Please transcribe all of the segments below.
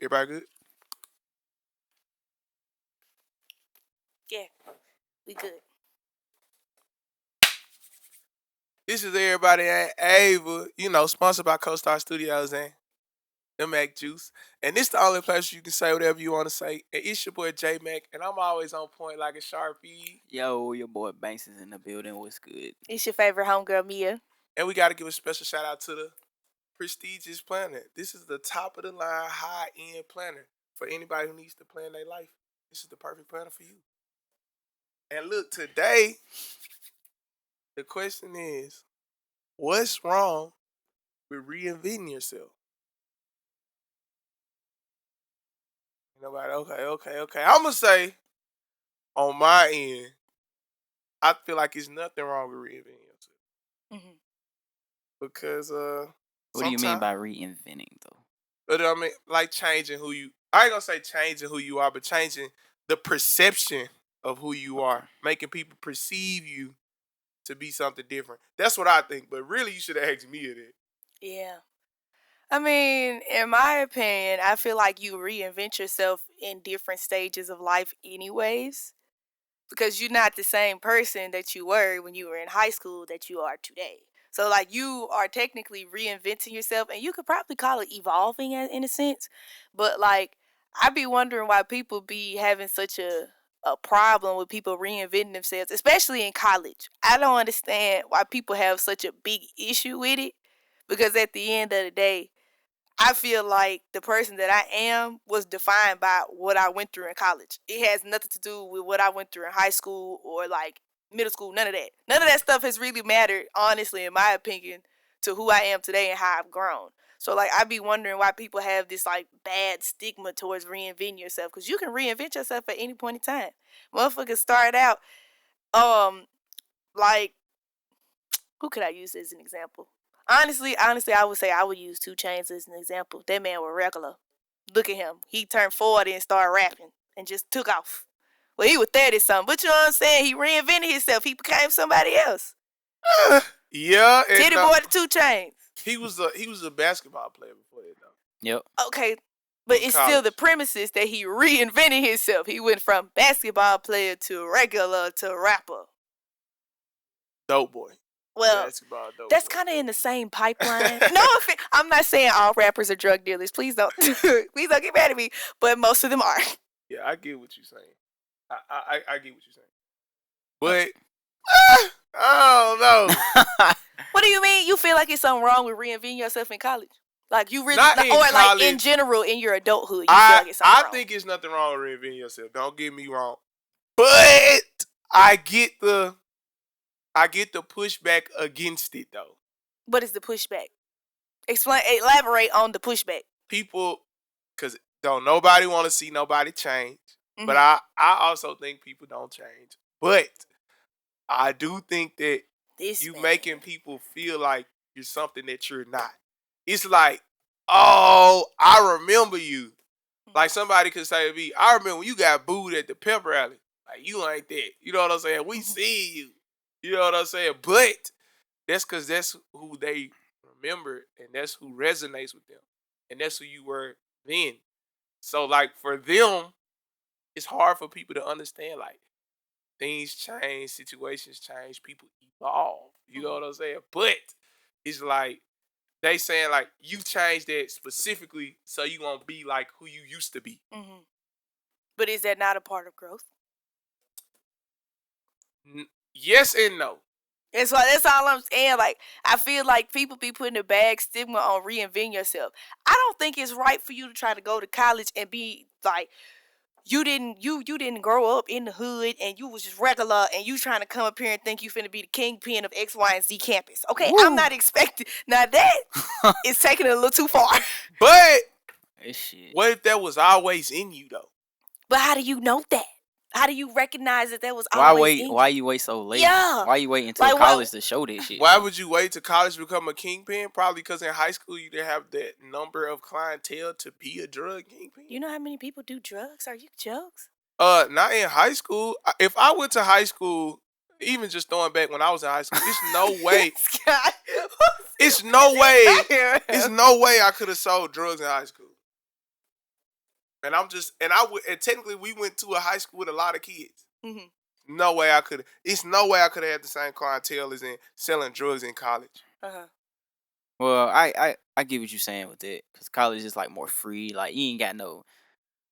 Everybody good? Yeah, we good. This is Everybody Ain't Able, sponsored by CoStar Studios and the Mac Juice. And this the only place you can say whatever you want to say. And it's your boy J Mac, and I'm always on point like a Sharpie. Yo, your boy Banks is in the building. What's good? It's your favorite homegirl, Mia. And we got to give a special shout out to the prestigious planner. This is the top of the line, high end planner for anybody who needs to plan their life. This is the perfect planner for you. And look, today, the question is, what's wrong with reinventing yourself? Nobody, okay. I'm going to say, on my end, I feel like there's nothing wrong with reinventing yourself. Mm-hmm. Because, what do you mean by reinventing, though? But I mean, like changing who you, I ain't going to say changing who you are, but changing the perception of who you are, making people perceive you to be something different. That's what I think, but really you should have asked me that. Yeah. I mean, in my opinion, I feel like you reinvent yourself in different stages of life anyways, because you're not the same person that you were when you were in high school that you are today. So, like, you are technically reinventing yourself, and you could probably call it evolving in a sense. But, like, I be wondering why people be having such a problem with people reinventing themselves, especially in college. I don't understand why people have such a big issue with it, because at the end of the day, I feel like the person that I am was defined by what I went through in college. It has nothing to do with what I went through in high school or like middle school. None of that. None of that stuff has really mattered, honestly, in my opinion, to who I am today and how I've grown. So like I be wondering why people have this like bad stigma towards reinventing yourself, because you can reinvent yourself at any point in time. Motherfuckers start out like, who could I use as an example? Honestly, I would say I would use 2 Chainz as an example. That man was regular. Look at him. He turned 40 and started rapping and just took off. Well, he was 30 something, but you know what I'm saying? He reinvented himself. He became somebody else. Yeah. Titty boy to 2 Chainz. He was a basketball player before that, though. Yep. Okay, but it's still the premises that he reinvented himself. He went from basketball player to regular to rapper. Dope boy. Well, that's kind of in the same pipeline. No, I'm not saying all rappers are drug dealers. Please don't get mad at me. But most of them are. Yeah, I get what you're saying. I get what you're saying. But I don't know. What do you mean? You feel like it's something wrong with reinventing yourself in college? Like you really, like in general in your adulthood, you feel like it's something wrong? I think it's nothing wrong with reinventing yourself. Don't get me wrong. But I get the pushback against it, though. What is the pushback? Elaborate on the pushback. People, because don't nobody want to see nobody change. Mm-hmm. But I also think people don't change. But I do think that making people feel like you're something that you're not. It's like, oh, I remember you. Mm-hmm. Like somebody could say to me, I remember when you got booed at the pep rally. Like, you ain't that. You know what I'm saying? We see you. You know what I'm saying? But that's because that's who they remember, and that's who resonates with them. And that's who you were then. So, like, for them, it's hard for people to understand, like, things change, situations change, people evolve. You know what I'm saying? But it's like, they saying, like, you changed that specifically so you won't be like who you used to be. Mm-hmm. But is that not a part of growth? Yes and no. That's all I'm saying. Like, I feel like people be putting a bad stigma on reinventing yourself. I don't think it's right for you to try to go to college and be like, you didn't grow up in the hood and you was just regular and you trying to come up here and think you finna be the kingpin of X, Y, and Z campus. Okay, woo. I'm not expecting. Now that is taking it a little too far. But what if that was always in you, though? But how do you know that? How do you recognize that was always in you? Why you wait so late? Yeah. Why you wait until college to show that shit? Why would you wait till college to become a kingpin? Probably because in high school you didn't have that number of clientele to be a drug kingpin. You know how many people do drugs? Are you jokes? Not in high school. If I went to high school, even just throwing back when I was in high school, it's no way. It's no way I could have sold drugs in high school. And technically we went to a high school with a lot of kids. Mm-hmm. No way I could. It's no way I could have had the same clientele as in selling drugs in college. Well, I get what you're saying with it, because college is like more free. Like you ain't got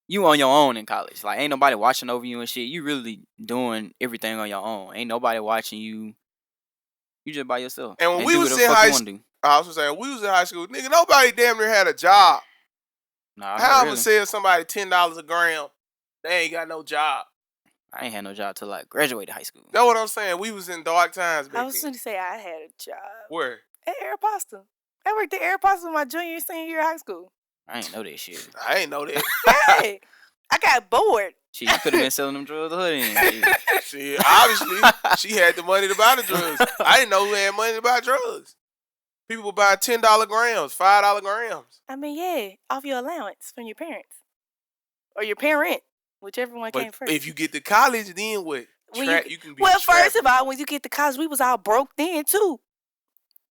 you on your own in college. Like ain't nobody watching over you and shit. You really doing everything on your own. Ain't nobody watching you. You just by yourself. And when we was in high school, I was saying we was in high school, nigga, nobody damn near had a job. Nah, how I'm gonna sell somebody $10 a gram? They ain't got no job. I ain't had no job till I graduated high school. That's what I'm saying. We was in dark times back then. I was going to say I had a job. Where? At Aeropasta. I worked at Aeropasta my junior and senior year of high school. I ain't know that shit. I ain't know that. Hey, I got bored. Shit, you could have been selling them drugs to her then. Shit, obviously, she had the money to buy the drugs. I didn't know who had money to buy drugs. People would buy $10 grams, $5 grams. I mean, yeah, off your allowance from your parents. Or your parent, whichever one came first. If you get to college, then what? You can be first of all, when you get to college, we was all broke then, too.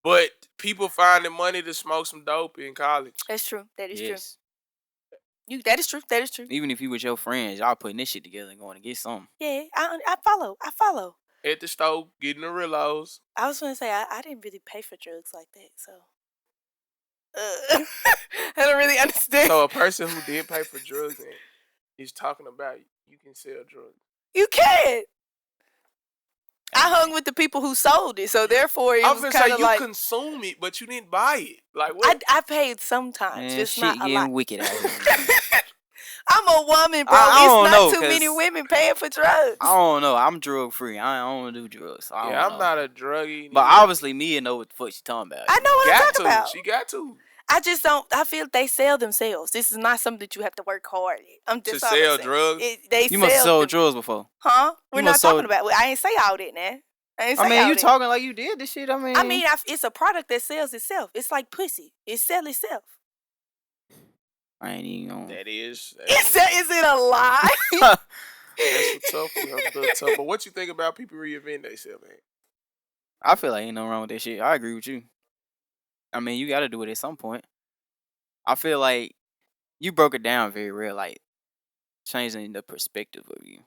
But people finding money to smoke some dope in college. That's true. That is true. That is true. That is true. Even if you with your friends, y'all putting this shit together and going to get something. Yeah, I follow. At the store, getting the Rillos. I was going to say, I didn't really pay for drugs like that, so. I don't really understand. So a person who did pay for drugs and is talking about you can sell drugs. You can. I hung with the people who sold it, so therefore it was kind of like you consume it, but you didn't buy it. Like what? I paid sometimes, Man, just shit not a lot. Wicked out here. I'm a woman, bro. It's not too many women paying for drugs. I don't know. I'm drug free. I don't do drugs. So I'm not a druggie. But obviously, Mia know what the fuck she talking about. I know what I'm talking about. She got to. I just don't. I feel they sell themselves. This is not something that you have to work hard at. I'm just to sell drugs. You must have sold drugs before, huh? We're not talking about. I ain't say all that, man. I mean, you talking like you did this shit. I mean, it's a product that sells itself. It's like pussy. It sells itself. I ain't even on. That is. Is it a lie? That's tough. That's tough. But what you think about people reinventing themselves, man? I feel like ain't no wrong with that shit. I agree with you. I mean, you got to do it at some point. I feel like you broke it down very real, like changing the perspective of you.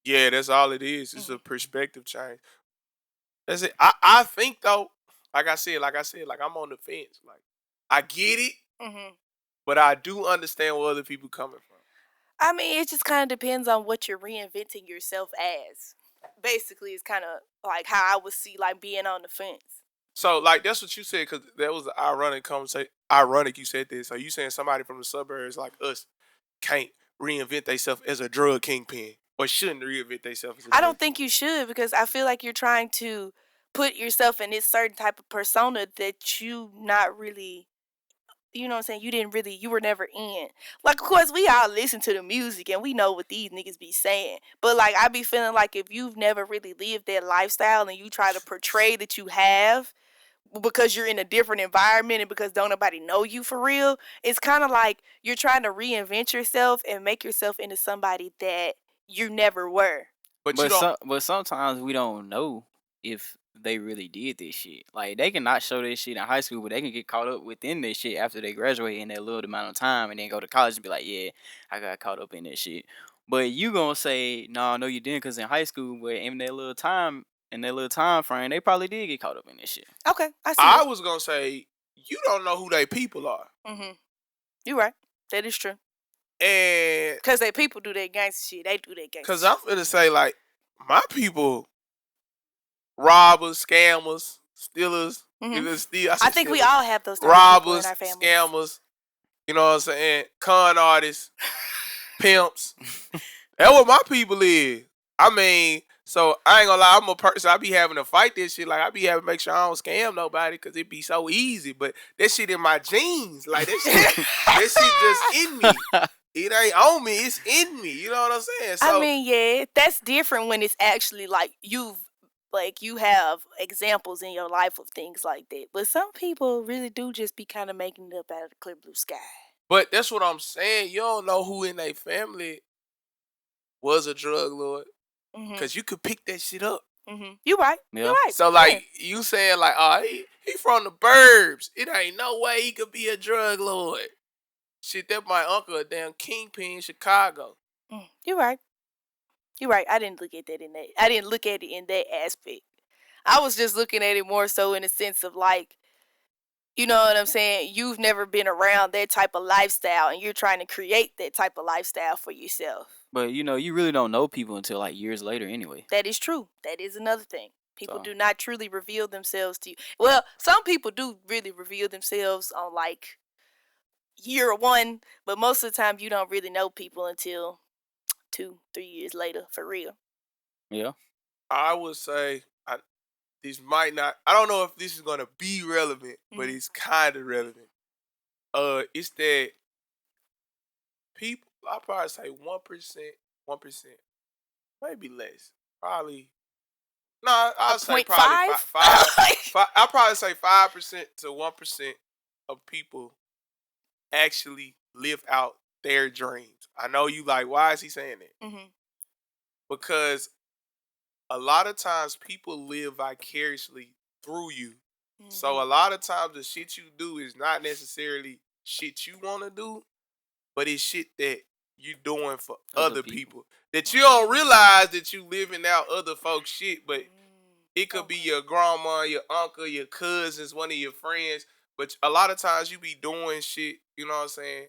Yeah, that's all it is. It's a perspective change. That's it. I think though, like I said, like I'm on the fence. Like I get it, but I do understand where other people coming from. I mean, it just kind of depends on what you're reinventing yourself as. Basically, it's kind of like how I would see like being on the fence. So, like, that's what you said, because that was an ironic conversation. Ironic you said this. So, you saying somebody from the suburbs like us can't reinvent themselves as a drug kingpin, or shouldn't reinvent themselves as a drug I don't think you should, because I feel like you're trying to put yourself in this certain type of persona that you not really, you know what I'm saying, you were never in. Like, of course, we all listen to the music, and we know what these niggas be saying. But, like, I be feeling like if you've never really lived that lifestyle and you try to portray that you have, because you're in a different environment and because don't nobody know you for real, it's kind of like you're trying to reinvent yourself and make yourself into somebody that you never were. But sometimes we don't know if they really did this shit. Like, they can not show this shit in high school, but they can get caught up within this shit after they graduate in that little amount of time and then go to college and be like, yeah, I got caught up in this shit. But you gonna say, no, you didn't, because in high school, but in that little time frame, they probably did get caught up in this shit. Okay, I see. I was gonna say, you don't know who they people are. You're right. That is true. And because they people do their gangster shit, they do their gangster. Because I'm gonna say, like, my people, robbers, scammers, stealers. I think we all have those robbers, in our families. Scammers. You know what I'm saying? Con artists, pimps. That's what my people is. I mean. So, I ain't gonna lie, I'm a person, I be having to fight this shit. Like, I be having to make sure I don't scam nobody because it be so easy. But that shit in my genes. Like, that shit just in me. It ain't on me, it's in me. You know what I'm saying? So, I mean, yeah, that's different when it's actually like you have examples in your life of things like that. But some people really do just be kind of making it up out of the clear blue sky. But that's what I'm saying. You don't know who in their family was a drug lord. Because you could pick that shit up. You right. Yeah. You're right. So, like, you saying, like, oh, he from the burbs. It ain't no way he could be a drug lord. Shit, that my uncle a damn kingpin in Chicago. You're right. You're right. I didn't look at that in that. I didn't look at it in that aspect. I was just looking at it more so in a sense of like, you know what I'm saying? You've never been around that type of lifestyle and you're trying to create that type of lifestyle for yourself. But you know, you really don't know people until like years later anyway. That is true. That is another thing. People do not truly reveal themselves to you. Well, some people do really reveal themselves on like year one, but most of the time you don't really know people until 2-3 years later, for real. Yeah. I would say this might not. I don't know if this is gonna be relevant, but it's kind of relevant. It's that people. I'll probably say 1%, maybe less. Probably. No, I'll say probably 5. I'll probably say 5% to 1% of people actually live out their dreams. I know you like. Why is he saying that? Because a lot of times people live vicariously through you. So a lot of times the shit you do is not necessarily shit you want to do, but it's shit that you doing for other people. That you don't realize that you living out other folks' shit, but it could be your grandma, your uncle, your cousins, one of your friends. But a lot of times you be doing shit, you know what I'm saying?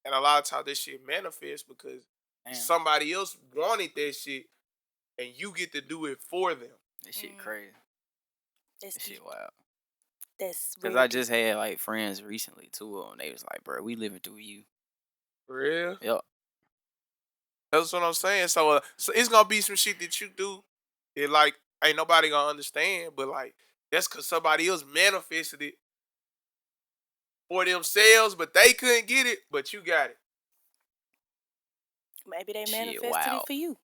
And a lot of times this shit manifests because somebody else wanted that shit and you get to do it for them. That shit crazy. That shit wild. That's because I just had like friends recently too, and they was like, "Bro, we living through you." For real? Yep. That's what I'm saying. So it's gonna be some shit that you do. It like ain't nobody gonna understand, but like that's cause somebody else manifested it for themselves, but they couldn't get it, but you got it. Maybe they manifested it for you.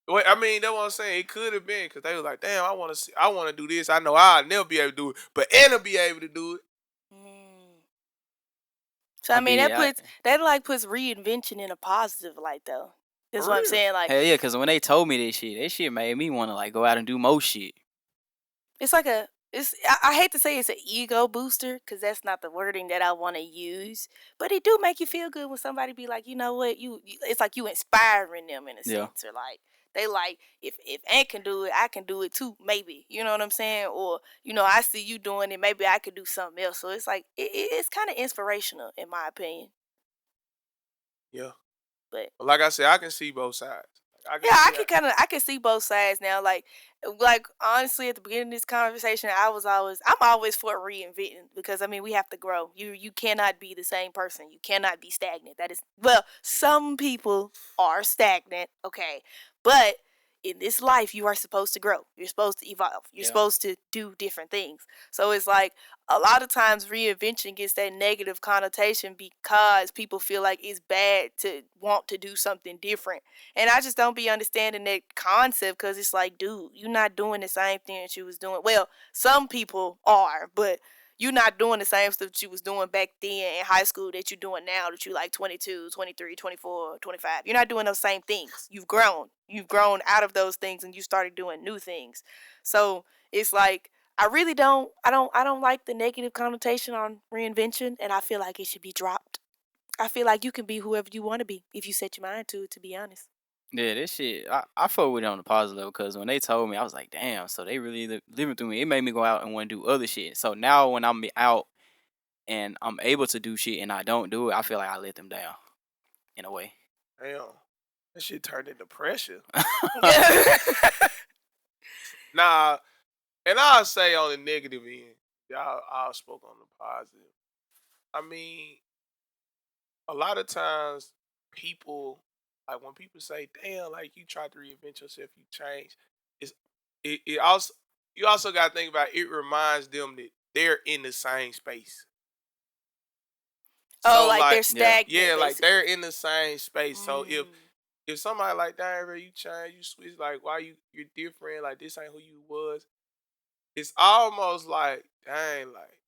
Wait, I mean, that's what I'm saying. It could have been because they was like, "Damn, I want to do this. I know I'll never be able to do it, but Anna be able to do it." So I mean, that puts reinvention in a positive light, though. That's what I'm saying. Like, hell yeah, because when they told me this shit made me want to like go out and do more shit. It's like I hate to say it's an ego booster because that's not the wording that I want to use, but it do make you feel good when somebody be like, you know what, you it's like you inspiring them in a sense, or like they like if Ant can do it, I can do it too, maybe, you know what I'm saying, or you know I see you doing it, maybe I could do something else. So it's like it's kind of inspirational in my opinion. Yeah, but like I said, I can see both sides. I can see both sides now. Like honestly, at the beginning of this conversation, I'm always for reinventing because I mean we have to grow. You cannot be the same person. You cannot be stagnant. That is some people are stagnant, okay, but in this life you are supposed to grow. You're supposed to evolve. You're supposed to do different things. So it's like a lot of times reinvention gets that negative connotation because people feel like it's bad to want to do something different. And I just don't be understanding that concept because it's like, dude, you're not doing the same thing that you was doing. Well, some people are, but you're not doing the same stuff that you was doing back then in high school that you're doing now that you like 22, 23, 24, 25. You're not doing those same things. You've grown. You've grown out of those things and you started doing new things. So it's like I don't like the negative connotation on reinvention, and I feel like it should be dropped. I feel like you can be whoever you want to be if you set your mind to be honest. Yeah, this shit, I fuck with it on the positive because when they told me, I was like, damn, so they really living through me. It made me go out and want to do other shit. So now when I'm out and I'm able to do shit and I don't do it, I feel like I let them down in a way. Damn, that shit turned into pressure. Nah, and I'll say on the negative end, I'll spoke on the positive. I mean, a lot of times people, like when people say, damn, like you tried to reinvent yourself, you changed, it also, you also got to think about it reminds them that they're in the same space. So like they're stagnant. Yeah, basically. like they're in the same space. So if somebody like, damn, bro, you changed, you switched, like why you're different, like this ain't who you was, it's almost like, dang, like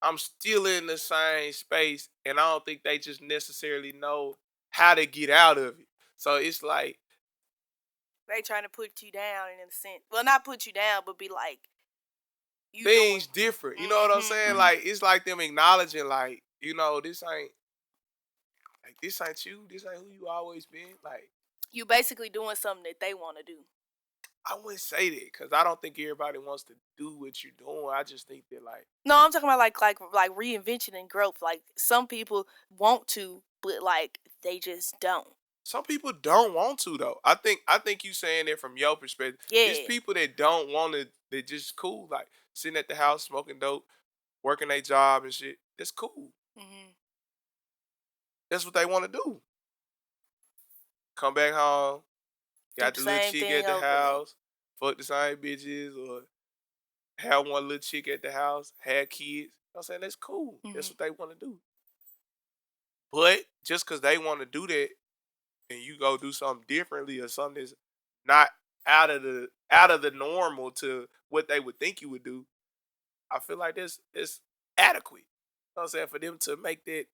I'm still in the same space, and I don't think they just necessarily know how to get out of it. So it's like they trying to put you down in a sense. Well, not put you down, but be like you things different. You know what I'm saying? Like it's like them acknowledging, like, you know, this ain't this ain't you. This ain't who you always been. Like, you basically doing something that they want to do. I wouldn't say that because I don't think everybody wants to do what you're doing. I just think that like. No, I'm talking about like reinvention and growth. Like some people want to, but like they just don't. Some people don't want to though. I think you saying that from your perspective. Yeah. There's people that don't want to. They just cool, like sitting at the house smoking dope, working their job and shit. That's cool. Mm-hmm. That's what they want to do. Come back home, got the little chick at the house, fuck the same bitches, or have one little chick at the house, have kids. You know what I'm saying? That's cool. Mm-hmm. That's what they want to do. But just because they want to do that and you go do something differently or something that's not out of the normal to what they would think you would do, I feel like it's adequate. You know what I'm saying? For them to make that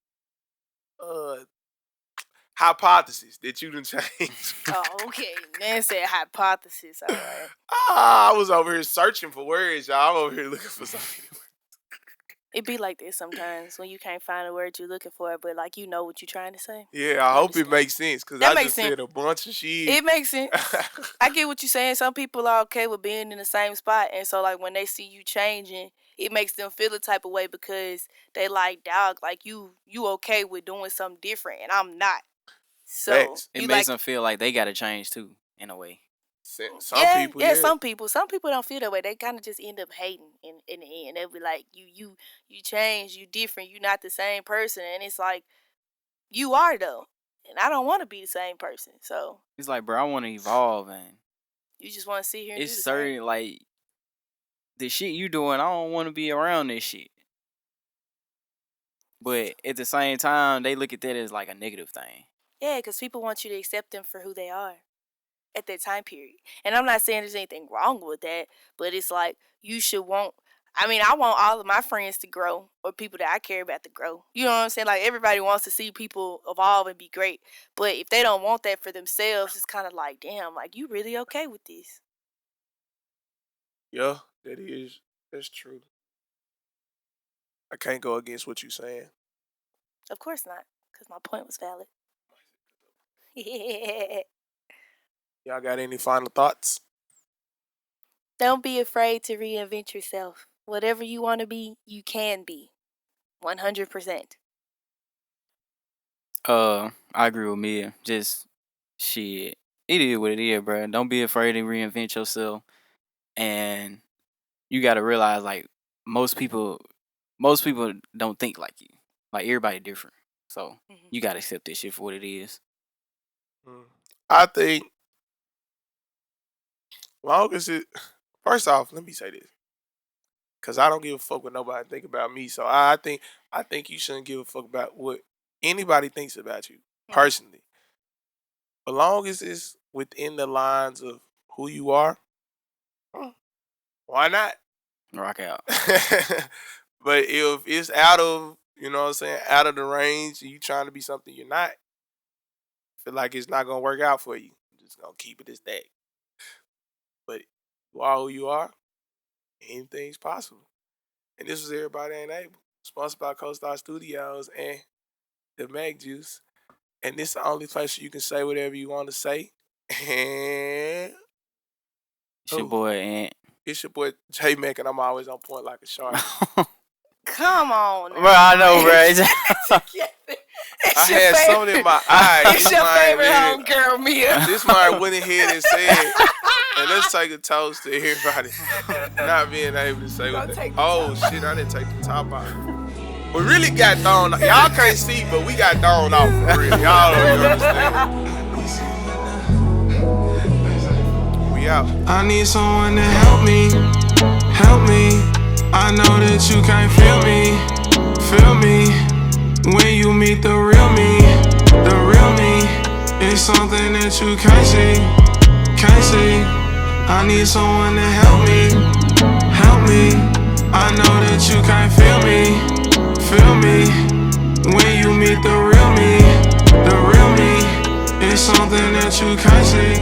hypothesis that you done changed. Oh, okay. Man said hypothesis. All right. I was over here searching for words, y'all. I'm over here looking for something. It be like this sometimes when you can't find a word you're looking for, but like you know what you're trying to say. Yeah, I hope it makes sense because I just said a bunch of shit. It makes sense. I get what you're saying. Some people are okay with being in the same spot, and so like when they see you changing, it makes them feel a type of way because they like, dog, like you okay with doing something different, and I'm not. So it makes them feel like they gotta change too, in a way. Some people don't feel that way. They kind of just end up hating in the end. They'll be like, you change, you different, you not the same person, and it's like you are though, and I don't want to be the same person. So it's like, bro, I want to evolve, and you just want to sit here. And it's do the certain same. Like the shit you doing, I don't want to be around this shit. But at the same time, they look at that as like a negative thing. Yeah, because people want you to accept them for who they are at that time period. And I'm not saying there's anything wrong with that, but it's like you should want, I want all of my friends to grow or people that I care about to grow. You know what I'm saying? Like everybody wants to see people evolve and be great. But if they don't want that for themselves, it's kind of like, damn, like you really okay with this? Yeah, that's true. I can't go against what you're saying. Of course not, because my point was valid. Y'all got any final thoughts? Don't be afraid to reinvent yourself. Whatever you want to be, you can be. 100%. I agree with Mia. Just shit. It is what it is, bro. Don't be afraid to reinvent yourself. And you gotta realize, like, most people don't think like you. Like everybody different. So you gotta accept this shit for what it is. I think long as it, first off, let me say this, because I don't give a fuck what nobody think about me. So I think you shouldn't give a fuck about what anybody thinks about you personally. But long as it's within the lines of who you are, why not? Rock out. But if it's out of, you know what I'm saying, out of the range, and you trying to be something you're not, I feel like it's not gonna work out for you. I'm just gonna keep it as that. But you are who you are. Anything's possible. And this was Everybody Ain't Able, sponsored by CoStar Studios and the Mag Juice. And this is the only place where you can say whatever you want to say. And it's your boy Ant. It's your boy J Mac, and I'm always on point like a shark. Come on, bro. I know, bro. I had something in my eye. It's your favorite homegirl, Mia. This man went ahead and said, and let's take a toast to everybody not being able to say what they. Oh shit, I didn't take the top off. We really got thrown off. Y'all can't see, but we got thrown off for real. Y'all don't understand. We out. I need someone to help me. I know that you can't feel me. When you meet the real me is something that you can't see. I need someone to help me. I know that you can't feel me. When you meet the real me is something that you can't see.